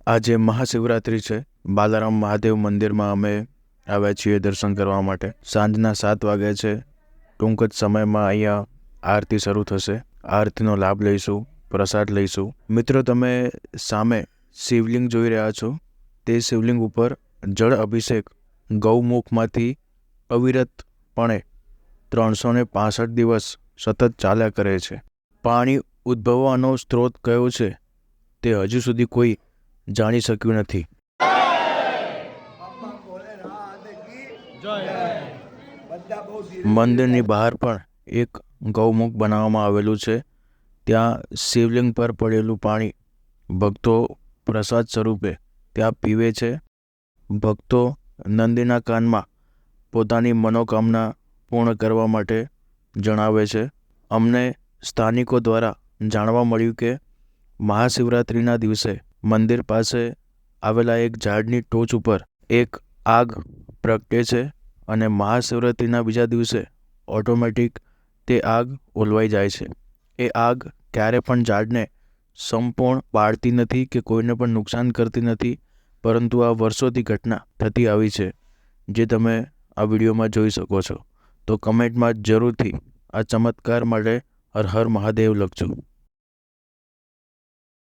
આજે મહાશિવરાત્રિ છે। બાલારામ મહાદેવ મંદિરમાં અમે આવ્યા છીએ દર્શન કરવા માટે। સાંજના 7 વાગ્યા છે। ટૂંક જ સમયમાં અહીંયા આરતી શરૂ થશે। આરતીનો લાભ લઈશું, પ્રસાદ લઈશું। મિત્રો, તમે સામે શિવલિંગ જોઈ રહ્યા છો। તે શિવલિંગ ઉપર જળ અભિષેક ગૌમુખમાંથી અવિરતપણે 365 દિવસ સતત ચાલ્યા કરે છે। પાણી ઉદ્ભવવાનો સ્ત્રોત કયો છે તે હજુ સુધી કોઈ જાણી શક્યું નથી। મંદિરની બહાર પણ એક ગૌમુખ બનાવવામાં આવેલું છે। ત્યાં શિવલિંગ પર પડેલું પાણી ભક્તો પ્રસાદ સ્વરૂપે ત્યાં પીવે છે। ભક્તો નંદીના કાનમાં પોતાની મનોકામના પૂર્ણ કરવા માટે જણાવે છે। અમને સ્થાનિકો દ્વારા જાણવા મળ્યું કે મહાશિવરાત્રિના દિવસે મંદિર પાસે આવેલા એક ઝાડની ટોચ ઉપર એક આગ પ્રગટે છે અને મહાશિવરાત્રિના બીજા દિવસે ઓટોમેટિક તે આગ ઓલવાઈ જાય છે। એ આગ ક્યારે પણ ઝાડને સંપૂર્ણ બાળતી નથી કે કોઈને પણ નુકસાન કરતી નથી, પરંતુ આ વર્ષોથી ઘટના થતી આવી છે, જે તમે આ વિડીયોમાં જોઈ શકો છો। તો કમેન્ટમાં જરૂરથી આ ચમત્કાર માટે હર હર મહાદેવ લખજો।